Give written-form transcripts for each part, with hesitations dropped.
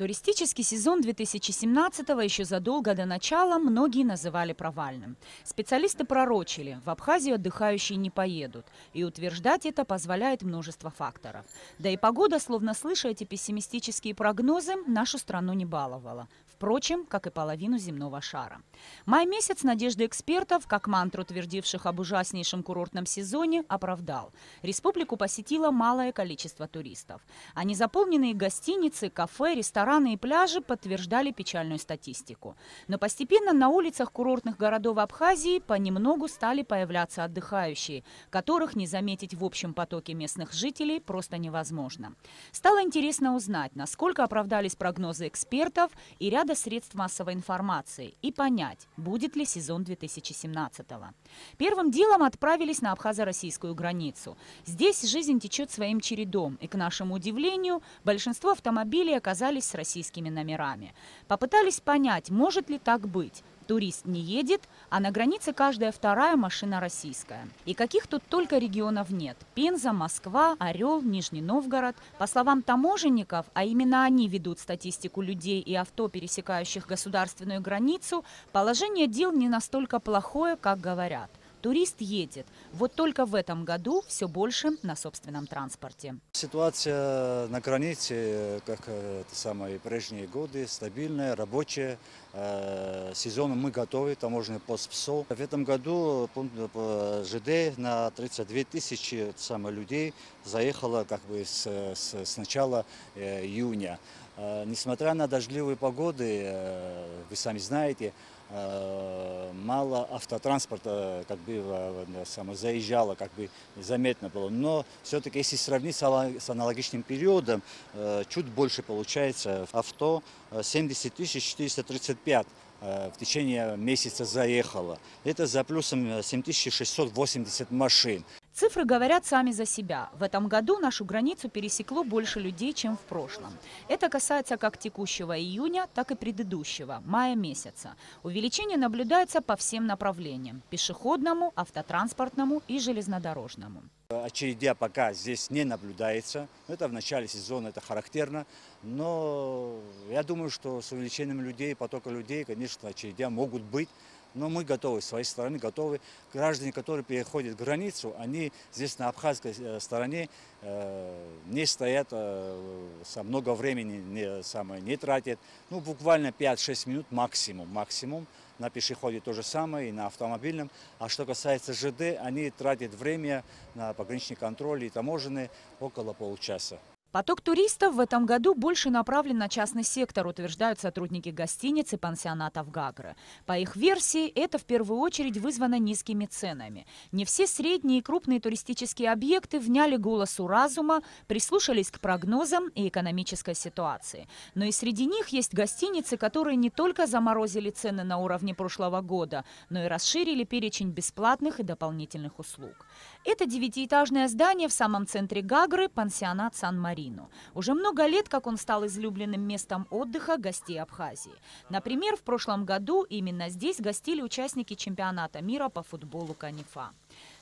Туристический сезон 2017-го еще задолго до начала многие называли провальным. Специалисты пророчили, в Абхазию отдыхающие не поедут. И утверждать это позволяет множество факторов. Да и погода, словно слыша эти пессимистические прогнозы, нашу страну не баловала. Впрочем, как и половину земного шара. Май месяц надежды экспертов, как мантру твердивших об ужаснейшем курортном сезоне, оправдал. Республику посетило малое количество туристов. А незаполненные гостиницы, кафе, рестораны и пляжи подтверждали печальную статистику. Но постепенно на улицах курортных городов Абхазии понемногу стали появляться отдыхающие, которых не заметить в общем потоке местных жителей просто невозможно. Стало интересно узнать, насколько оправдались прогнозы экспертов и ряда средств массовой информации, и понять, будет ли сезон 2017-го. Первым делом отправились на абхазо-российскую границу. Здесь жизнь течет своим чередом, и, к нашему удивлению, большинство автомобилей оказались с российскими номерами. Попытались понять, может ли так быть. Турист не едет, а на границе каждая вторая машина российская. И каких тут только регионов нет. Пенза, Москва, Орел, Нижний Новгород. По словам таможенников, а именно они ведут статистику людей и авто, пересекающих государственную границу, положение дел не настолько плохое, как говорят. Турист едет. Вот только в этом году все больше на собственном транспорте. Ситуация на границе, как самые прежние годы, стабильная, рабочая. Сезону мы готовы, таможенный пост ПСО. В этом году по ЖД на 32 тысячи людей заехало с начала июня. Несмотря на дождливые погоды, вы сами знаете, мало автотранспорта заезжало, заметно было. Но все-таки, если сравнить с аналогичным периодом, чуть больше получается. Авто 70 435 в течение месяца заехало. Это за плюсом 7680 машин. Цифры говорят сами за себя. В этом году нашу границу пересекло больше людей, чем в прошлом. Это касается как текущего июня, так и предыдущего, мая месяца. Увеличение наблюдается по всем направлениям – пешеходному, автотранспортному и железнодорожному. Очередя пока здесь не наблюдается. Это в начале сезона, это характерно. Но я думаю, что с увеличением людей, потока людей, конечно, очередя могут быть. Но мы готовы, с своей стороны готовы. Граждане, которые переходят границу, они здесь на абхазской стороне не стоят, много времени не тратят. Буквально 5-6 минут максимум. На пешеходе то же самое и на автомобильном. А что касается ЖД, они тратят время на пограничный контроль и таможенные около получаса. Поток туристов в этом году больше направлен на частный сектор, утверждают сотрудники гостиниц и пансионатов Гагры. По их версии, это в первую очередь вызвано низкими ценами. Не все средние и крупные туристические объекты вняли голосу разума, прислушались к прогнозам и экономической ситуации. Но и среди них есть гостиницы, которые не только заморозили цены на уровне прошлого года, но и расширили перечень бесплатных и дополнительных услуг. Это 9-этажное здание в самом центре Гагры, пансионат Сан-Марино. Уже много лет, как он стал излюбленным местом отдыха гостей Абхазии. Например, в прошлом году именно здесь гостили участники чемпионата мира по футболу Канифа.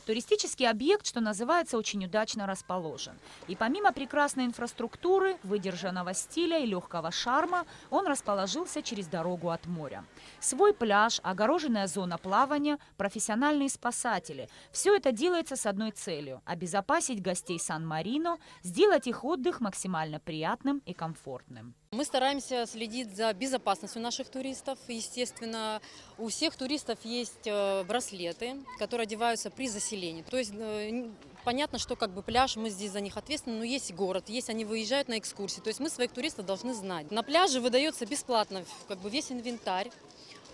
Туристический объект, что называется, очень удачно расположен. И помимо прекрасной инфраструктуры, выдержанного стиля и легкого шарма, он расположился через дорогу от моря. Свой пляж, огороженная зона плавания, профессиональные спасатели – все это делается с одной целью – обезопасить гостей Сан-Марино, сделать их отдых максимально приятным и комфортным. Мы стараемся следить за безопасностью наших туристов. Естественно, у всех туристов есть браслеты, которые одеваются при заселении. То есть понятно, что пляж, мы здесь за них ответственны, но есть город, есть они выезжают на экскурсии. То есть мы своих туристов должны знать. На пляже выдается бесплатно весь инвентарь.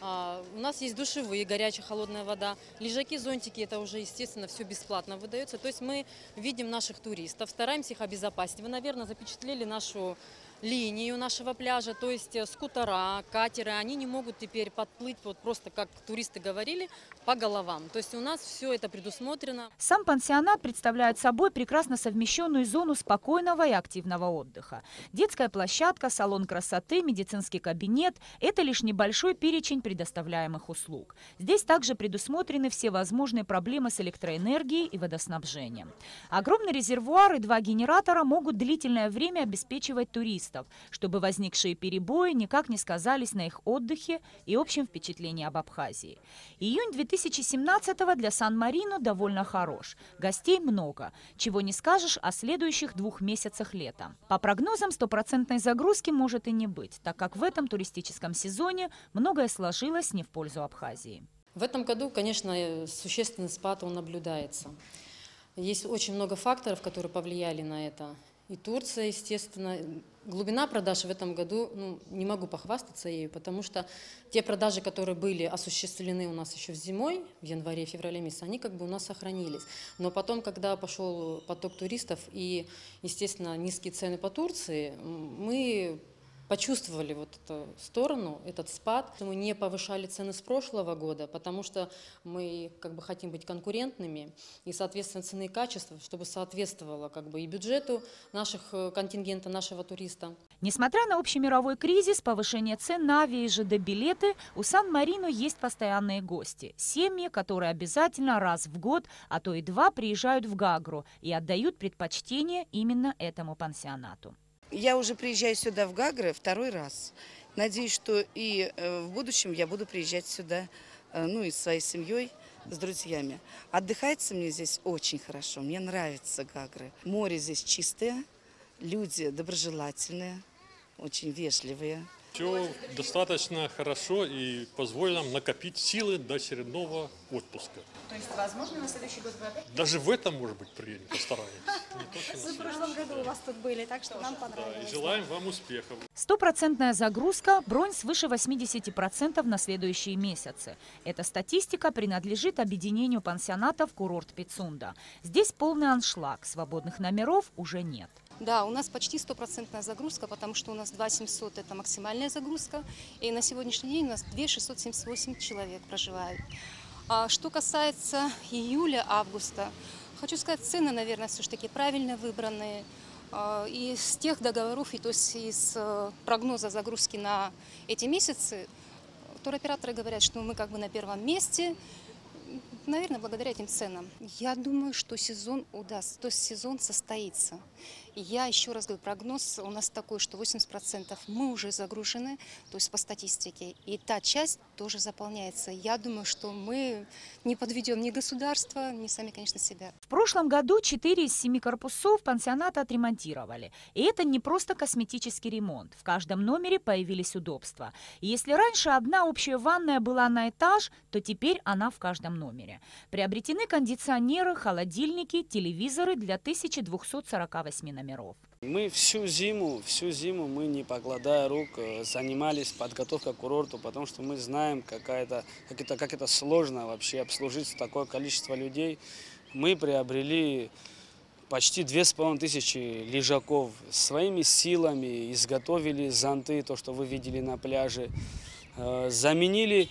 У нас есть душевые, горячая, холодная вода, лежаки, зонтики, это уже, естественно, все бесплатно выдается. То есть мы видим наших туристов, стараемся их обезопасить. Вы, наверное, запечатлели нашу линию нашего пляжа, то есть скутера, катеры, они не могут теперь подплыть, просто как туристы говорили, по головам. То есть у нас все это предусмотрено. Сам пансионат представляет собой прекрасно совмещенную зону спокойного и активного отдыха. Детская площадка, салон красоты, медицинский кабинет – это лишь небольшой перечень предоставляемых услуг. Здесь также предусмотрены все возможные проблемы с электроэнергией и водоснабжением. Огромный резервуар и 2 генератора могут длительное время обеспечивать туристов. туристов, чтобы возникшие перебои никак не сказались на их отдыхе и общем впечатлении об Абхазии. Июнь 2017-го для Сан-Марино довольно хорош. Гостей много, чего не скажешь о следующих 2 месяцах лета. По прогнозам, 100% загрузки может и не быть, так как в этом туристическом сезоне многое сложилось не в пользу Абхазии. В этом году, конечно, существенный спад он наблюдается. Есть очень много факторов, которые повлияли на это. И Турция, естественно. Глубина продаж в этом году, не могу похвастаться ею, потому что те продажи, которые были осуществлены у нас еще зимой, в январе-феврале месяце, они как бы у нас сохранились. Но потом, когда пошел поток туристов и, естественно, низкие цены по Турции, мы почувствовали вот эту сторону, этот спад. Мы не повышали цены с прошлого года, потому что мы как бы хотим быть конкурентными, и, соответственно, цены и качество, чтобы соответствовало как бы и бюджету наших контингента, нашего туриста. Несмотря на общемировой кризис, повышение цен на авиа и ЖД-билеты, у Сан-Марино есть постоянные гости. Семьи, которые обязательно раз в год, а то и 2, приезжают в Гагру и отдают предпочтение именно этому пансионату. Я уже приезжаю сюда, в Гагры, 2-й раз. Надеюсь, что и в будущем я буду приезжать сюда, и с своей семьей, с друзьями. Отдыхается мне здесь очень хорошо, мне нравится Гагры. Море здесь чистое, люди доброжелательные, очень вежливые. Все достаточно хорошо и позволит нам накопить силы до очередного отпуска. То есть, возможно, на следующий год вы опять? Даже в этом, может быть, приедем, постараемся. Мы в прошлом году у вас тут были, так что нам понравилось. И желаем вам успехов. 100% загрузка, бронь свыше 80% на следующие месяцы. Эта статистика принадлежит объединению пансионатов «Курорт Пицунда». Здесь полный аншлаг, свободных номеров уже нет. Да, у нас почти 100% загрузка, потому что у нас 2700 – это максимальная загрузка, и на сегодняшний день у нас 2678 человек проживают. А что касается июля-августа, хочу сказать, цены, наверное, все-таки правильно выбранные. И из тех договоров, и то есть из прогноза загрузки на эти месяцы, туроператоры говорят, что мы как бы на первом месте. Наверное, благодаря этим ценам. Я думаю, что сезон удастся, то есть сезон состоится. Я еще раз говорю, прогноз у нас такой, что 80% мы уже загружены, то есть по статистике, и та часть тоже заполняется. Я думаю, что мы не подведем ни государство, ни сами, конечно, себя. В прошлом году 4 из 7 корпусов пансионата отремонтировали. И это не просто косметический ремонт. В каждом номере появились удобства. И если раньше одна общая ванная была на этаж, то теперь она в каждом номере. Приобретены кондиционеры, холодильники, телевизоры для 1248 номеров. Мы всю зиму мы, не покладая рук, занимались подготовкой к курорту, потому что мы знаем, как это сложно вообще обслужить такое количество людей. Мы приобрели почти 2500 лежаков. Своими силами изготовили зонты, то, что вы видели на пляже. Заменили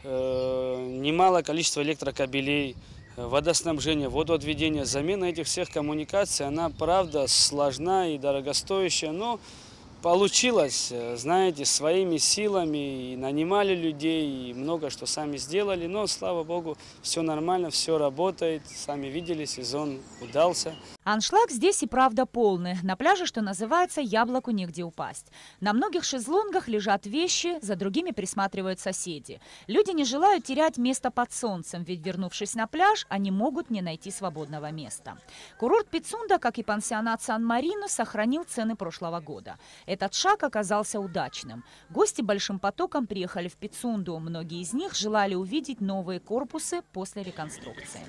немалое количество электрокабелей, водоснабжение, водоотведение. Замена этих всех коммуникаций, она, правда, сложна и дорогостоящая, но получилось, знаете, своими силами. И нанимали людей, и много что сами сделали, но, слава богу, все нормально, все работает. Сами видели, сезон удался. Аншлаг здесь и правда полный. На пляже, что называется, яблоку негде упасть. На многих шезлонгах лежат вещи, за другими присматривают соседи. Люди не желают терять место под солнцем, ведь, вернувшись на пляж, они могут не найти свободного места. Курорт Пицунда, как и пансионат Сан-Марино, сохранил цены прошлого года. Этот шаг оказался удачным. Гости большим потоком приехали в Пицунду. Многие из них желали увидеть новые корпусы после реконструкции.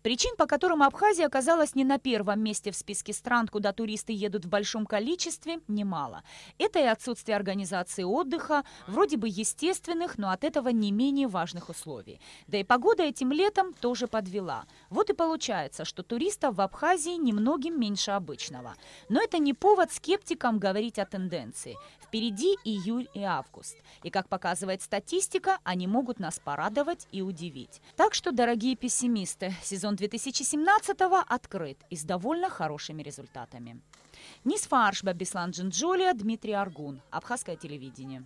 Причин, по которым Абхазия оказалась не на первом месте в списке стран, куда туристы едут в большом количестве, немало. Это и отсутствие организации отдыха, вроде бы естественных, но от этого не менее важных условий. Да и погода этим летом тоже подвела. Вот и получается, что туристов в Абхазии немногим меньше обычного. Но это не повод скептикам говорить о тенденции. Впереди июль и август. И, как показывает статистика, они могут нас порадовать и удивить. Так что, дорогие пессимисты, сезон 2017-го открыт и с довольно хорошими результатами. Нисфа Аршба, Беслан Джинджолия, Дмитрий Аргун. Абхазское телевидение.